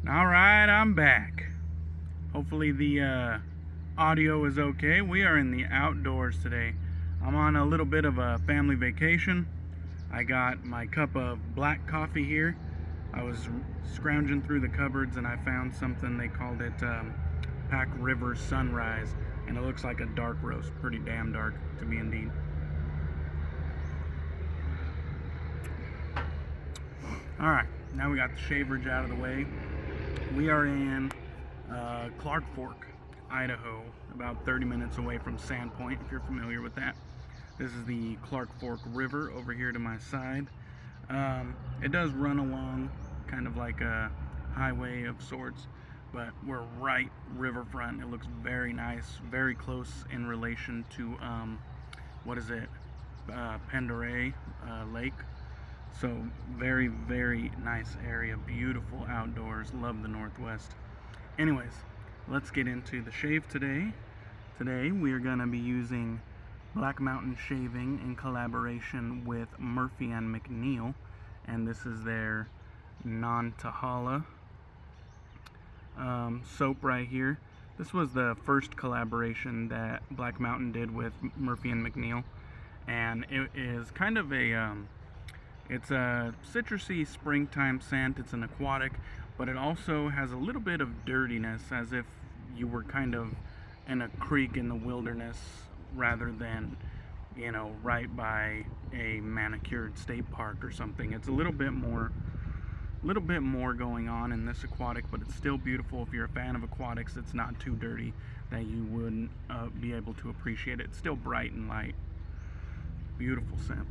Alright, I'm back. Hopefully the audio is okay. We are in the outdoors today. I'm on a little bit of a family vacation. I got my cup of black coffee here. I was scrounging through the cupboards and I found something. They called it Pack River Sunrise, and it looks like a dark roast. Pretty damn dark, to be indeed. Alright, now we got the shaverage out of the way. We are in Clark Fork, Idaho, about 30 minutes away from Sandpoint, if you're familiar with that. This is the Clark Fork River over here to my side. It does run along kind of like a highway of sorts, but we're right riverfront. It looks very nice, very close in relation to, Penderay Lake. So very, very nice area, beautiful outdoors, love the Northwest. Anyways, let's get into the shave today. Today we are going to be using Black Mountain Shaving in collaboration with Murphy and McNeil, and this is their Nantahala soap right here. This was the first collaboration that Black Mountain did with Murphy and McNeil, and it is kind of a it's a citrusy springtime scent. It's an aquatic, but it also has a little bit of dirtiness, as if you were kind of in a creek in the wilderness rather than, you know, right by a manicured state park or something. It's a little bit more going on in this aquatic, but it's still beautiful. If you're a fan of aquatics, it's not too dirty that you wouldn't be able to appreciate it. It's still bright and light. Beautiful scent.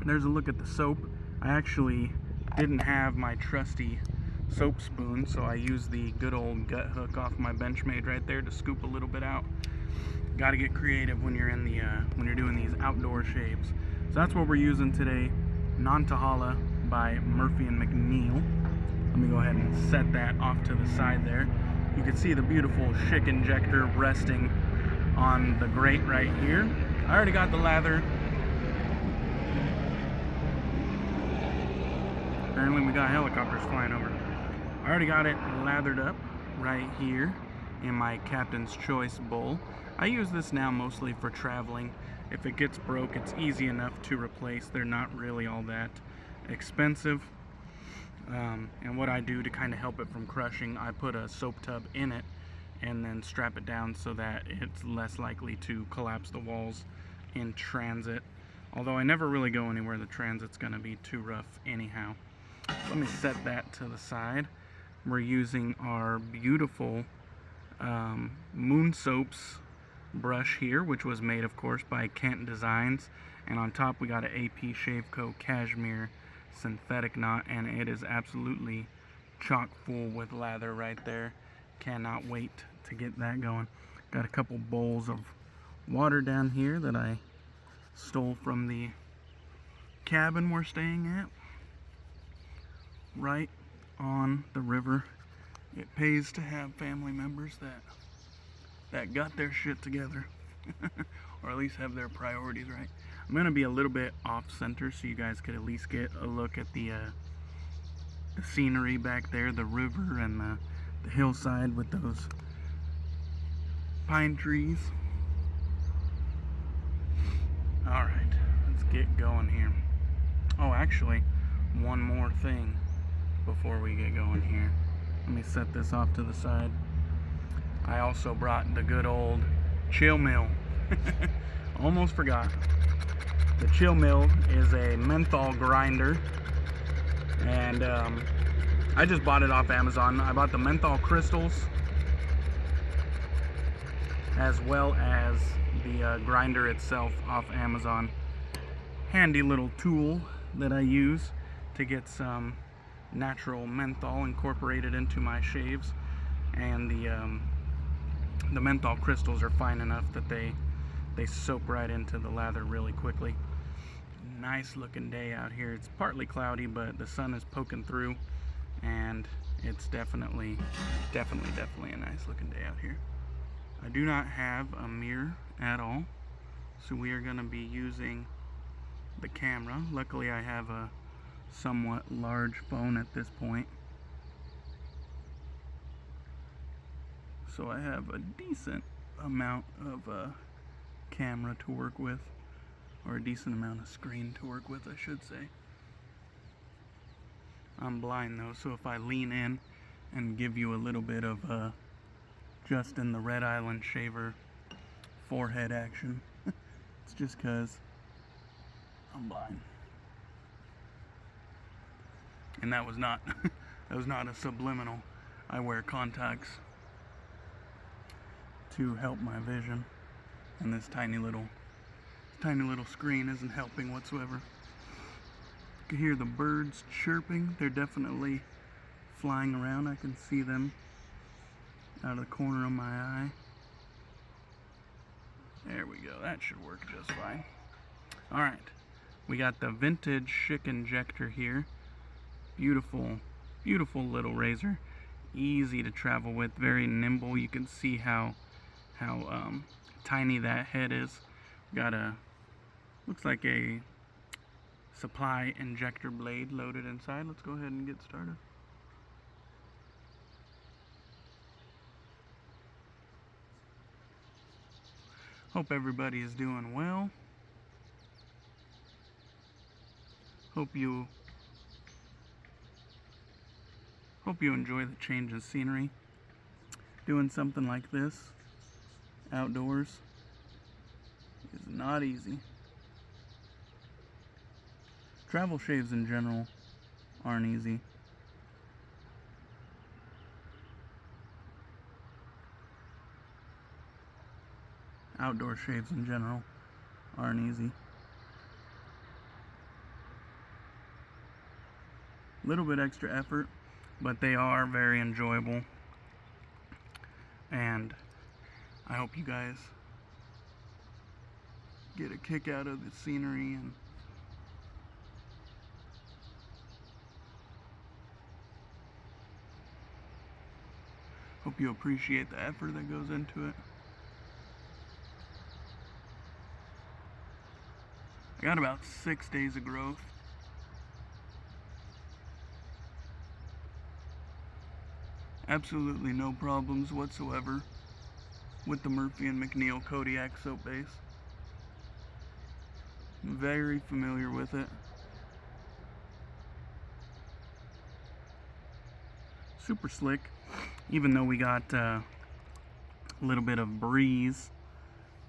There's a look at the soap. I actually didn't have my trusty soap spoon, so I used the good old gut hook off my Benchmade right there to scoop a little bit out. Got to get creative when you're in the when you're doing these outdoor shaves. So that's what we're using today. Nantahala by Murphy and McNeil. Let me go ahead and set that off to the side there. You can see the beautiful Schick Injector resting on the grate right here. I already got the lather. Apparently we got helicopters flying over. I already got it lathered up right here in my Captain's Choice bowl. I use this now mostly for traveling. If it gets broke, it's easy enough to replace. They're not really all that expensive. And what I do to kind of help it from crushing, I put a soap tub in it and then strap it down so that it's less likely to collapse the walls in transit. Although I never really go anywhere the transit's going to be too rough anyhow. Let me set that to the side. We're using our beautiful Moon Soaps brush here, which was made, of course, by Kent Designs. And on top we got an AP Shave Co. Cashmere synthetic knot, and it is absolutely chock full with lather right there. Cannot wait to get that going. Got a couple bowls of water down here that I stole from the cabin we're staying at, right on the river. It pays to have family members that got their shit together or at least have their priorities right. I'm gonna be a little bit off center so you guys could at least get a look at the scenery back there, the river and the hillside with those pine trees. Alright, let's get going here. Oh, actually, one more thing before we get going here. Let me set this off to the side. I also brought the good old chill mill. Almost forgot. The chill mill is a menthol grinder, and I just bought it off Amazon. I bought the menthol crystals as well as the grinder itself off Amazon. Handy little tool that I use to get some natural menthol incorporated into my shaves, and the menthol crystals are fine enough that they soak right into the lather really quickly. Nice looking day out here. It's partly cloudy, but the sun is poking through, and it's definitely a nice looking day out here. I do not have a mirror at all, so we are going to be using the camera. Luckily I have a somewhat large phone at this point. so I have a decent amount of camera to work with, or a decent amount of screen to work with, I should say. I'm blind though, so if I lean in and give you a little bit of Justin the Red Island Shaver forehead action, it's just because I'm blind. And that was not that was not a subliminal. I wear contacts to help my vision, and this tiny little screen isn't helping whatsoever. You can hear the birds chirping. They're definitely flying around. I can see them out of the corner of my eye. There we go. That should work just fine. Alright. We got the vintage Schick Injector here. Beautiful, beautiful little razor. Easy to travel with. Very nimble. You can see how tiny that head is. Got a, looks like a supply injector blade loaded inside. Let's go ahead and get started. Hope everybody is doing well. Hope you enjoy the change in scenery. Doing something like this outdoors is not easy. Travel shaves in general aren't easy. Outdoor shaves in general aren't easy. A little bit extra effort, but they are very enjoyable. And I hope you guys get a kick out of the scenery and hope you appreciate the effort that goes into it. I got about 6 days of growth. Absolutely no problems whatsoever with the Murphy and McNeil Kodiak soap base. I'm very familiar with it. Super slick, even though we got a little bit of breeze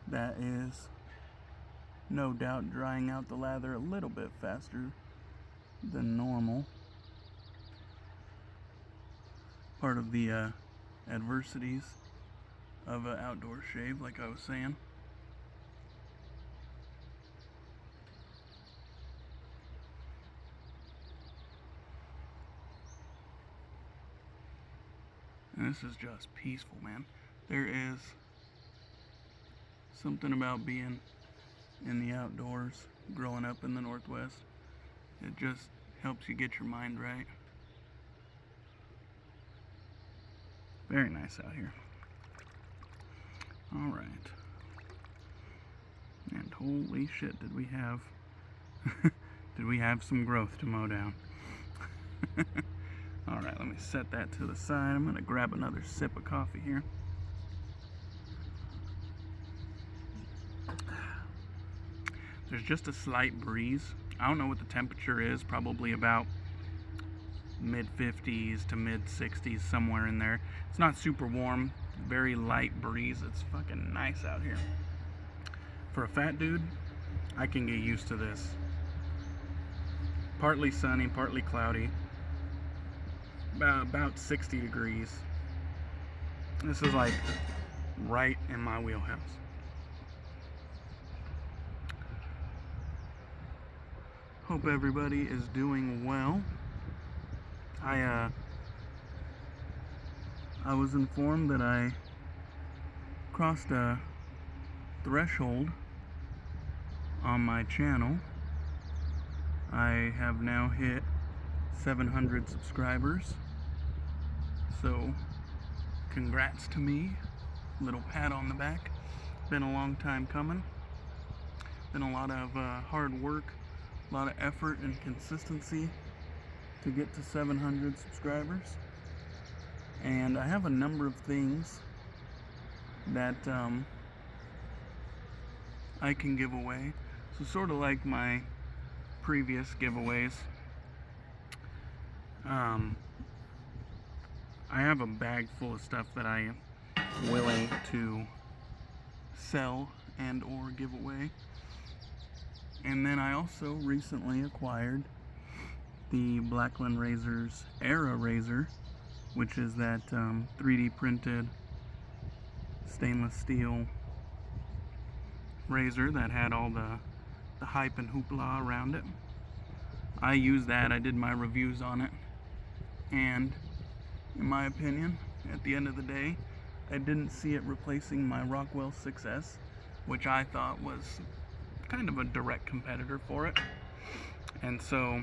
that is no doubt drying out the lather a little bit faster than normal. Part of the adversities of an outdoor shave, like I was saying. And this is just peaceful, man. There is something about being in the outdoors, growing up in the Northwest. It just helps you get your mind right. Very nice out here. Alright. And holy shit, did we have did we have some growth to mow down. Alright, let me set that to the side. I'm gonna grab another sip of coffee here. There's just a slight breeze. I don't know what the temperature is, probably about mid-50s to mid-60s, somewhere in there. It's not super warm, very light breeze. It's fucking nice out here. For a fat dude, I can get used to this. Partly sunny, partly cloudy. About 60 degrees. This is like right in my wheelhouse. Hope everybody is doing well. I was informed that I crossed a threshold on my channel. I have now hit 700 subscribers. So, congrats to me. Little pat on the back. Been a long time coming. Been a lot of hard work, a lot of effort and consistency to get to 700 subscribers. And I have a number of things that I can give away. So sort of like my previous giveaways. I have a bag full of stuff that I am willing to sell and or give away. And then I also recently acquired the Blackline Razor's Era razor, which is that 3D printed stainless steel razor that had all the hype and hoopla around it. I used that, I did my reviews on it, and in my opinion, at the end of the day, I didn't see it replacing my Rockwell 6S, which I thought was kind of a direct competitor for it. And so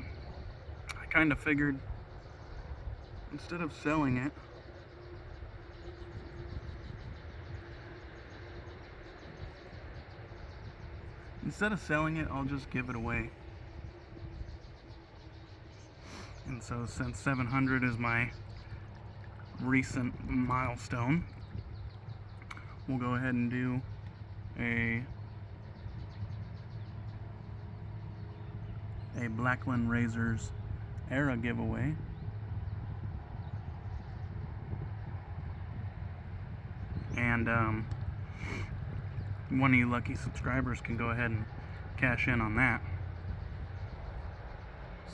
I kind of figured, instead of selling it, I'll just give it away. And so since 700 is my recent milestone, we'll go ahead and do a Blackline Razor's Era giveaway. And one of you lucky subscribers can go ahead and cash in on that.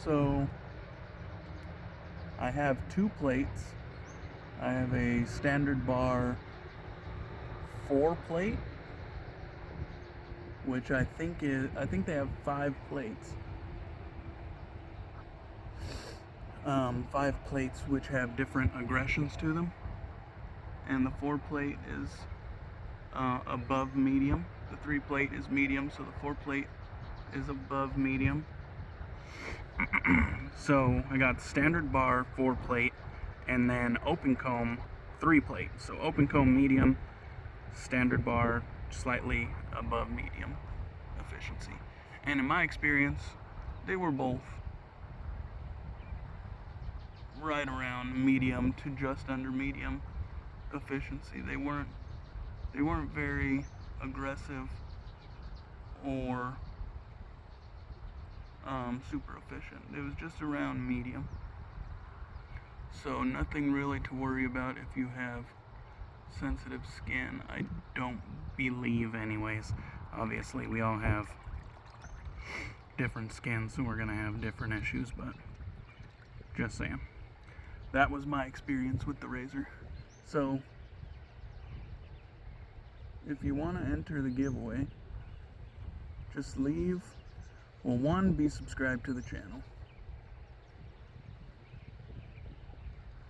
So I have 2 plates. I have a standard bar 4 plate, which I think they have 5 plates. 5 plates which have different aggressions to them. And the 4 plate is above medium. The 3 plate is medium, so the 4 plate is above medium. So I got standard bar 4 plate, and then open comb 3 plate. So open comb medium, standard bar slightly above medium efficiency. And in my experience, they were both right around medium to just under medium efficiency. They weren't very aggressive or super efficient. It was just around medium. So nothing really to worry about if you have sensitive skin. I don't believe anyways. Obviously we all have different skins, so we're gonna have different issues, but just saying. That was my experience with the razor. So if you want to enter the giveaway, just leave, well, 1, be subscribed to the channel.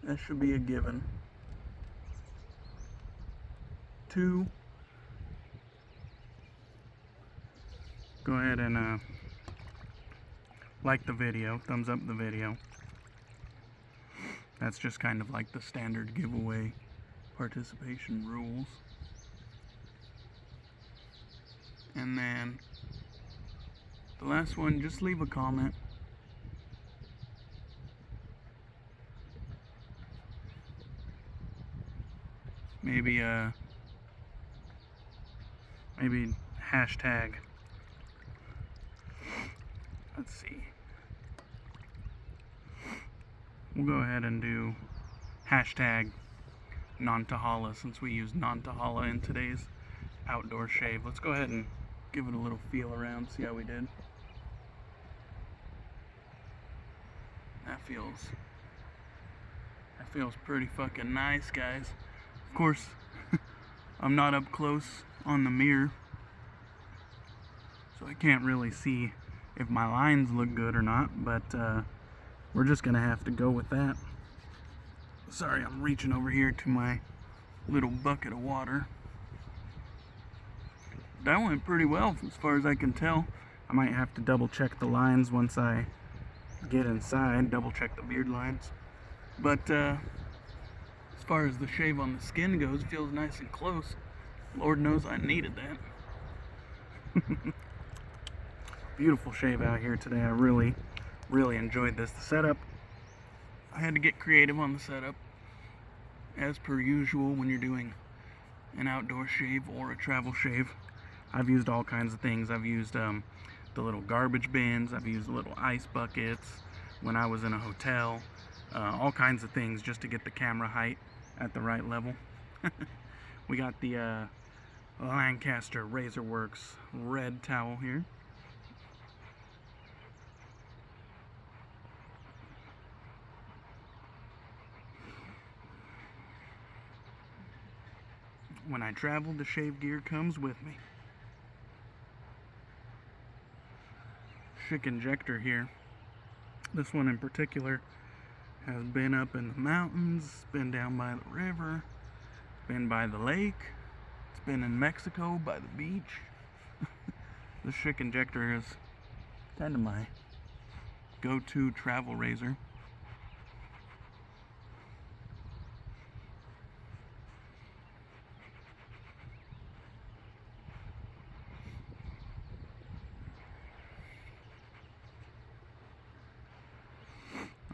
That should be a given. 2, go ahead and like the video, thumbs up the video. That's just kind of like the standard giveaway participation rules. And then the last one, just leave a comment. Maybe hashtag, let's see, we'll go ahead and do hashtag Nantahala, since we use Nantahala in today's outdoor shave. Let's go ahead and give it a little feel around, see how we did. That feels pretty fucking nice, guys. Of course, I'm not up close on the mirror, so I can't really see if my lines look good or not, but we're just gonna have to go with that. Sorry, I'm reaching over here to my little bucket of water. That went pretty well as far as I can tell. I might have to double check the lines once I get inside, double check the beard lines. But as far as the shave on the skin goes, it feels nice and close. Lord knows I needed that. Beautiful shave out here today. I really enjoyed this. The setup, I had to get creative on the setup, as per usual when you're doing an outdoor shave or a travel shave. I've used all kinds of things. I've used the little garbage bins. I've used little ice buckets when I was in a hotel. All kinds of things just to get the camera height at the right level. We got the Lancaster Razor Works red towel here. When I travel, the shave gear comes with me. Schick Injector here. This one in particular has been up in the mountains, been down by the river, been by the lake, it's been in Mexico by the beach. The Schick Injector is kind of my go-to travel razor.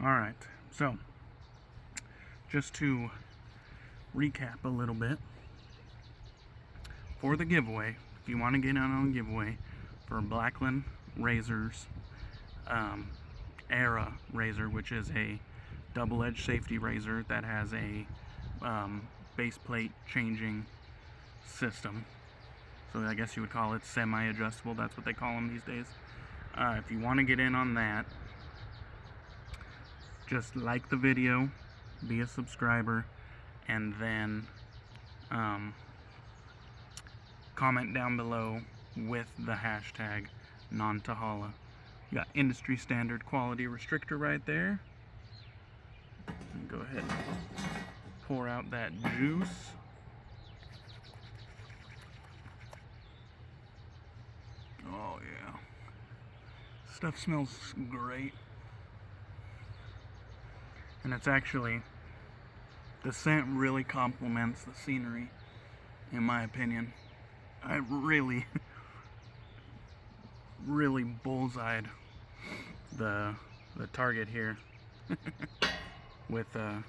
Alright, so just to recap a little bit, for the giveaway, if you want to get in on a giveaway for Blackline Razors Era razor, which is a double-edged safety razor that has a base plate changing system, so I guess you would call it semi-adjustable, that's what they call them these days. If you want to get in on that, just like the video, be a subscriber, and then comment down below with the hashtag Nantahala. You got industry standard quality restrictor right there. Go ahead and pour out that juice. Oh yeah, stuff smells great. And it's actually, the scent really complements the scenery, in my opinion. I really bullseyed the target here with the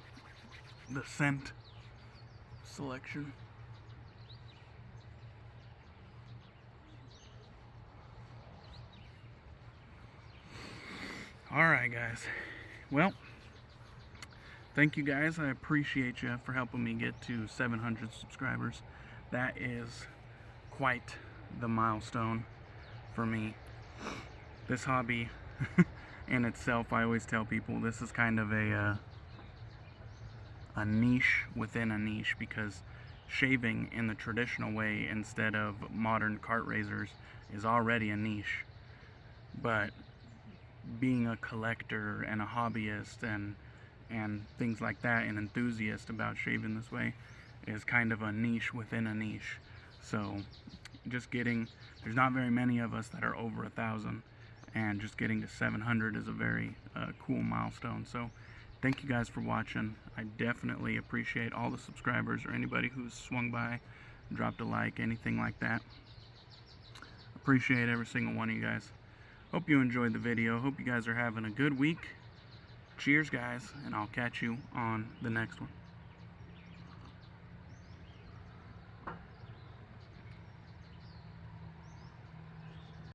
scent selection. Alright guys, well, thank you guys. I appreciate you for helping me get to 700 subscribers. That is quite the milestone for me. This hobby in itself, I always tell people, this is kind of a niche within a niche, because shaving in the traditional way instead of modern cart razors is already a niche. But being a collector and a hobbyist and things like that, an enthusiast about shaving this way, is kind of a niche within a niche. So just getting, there's not very many of us that are over 1,000, and just getting to 700 is a very cool milestone. So thank you guys for watching. I definitely appreciate all the subscribers, or anybody who's swung by, dropped a like, anything like that. Appreciate every single one of you guys. Hope you enjoyed the video. Hope you guys are having a good week. Cheers guys, and I'll catch you on the next one.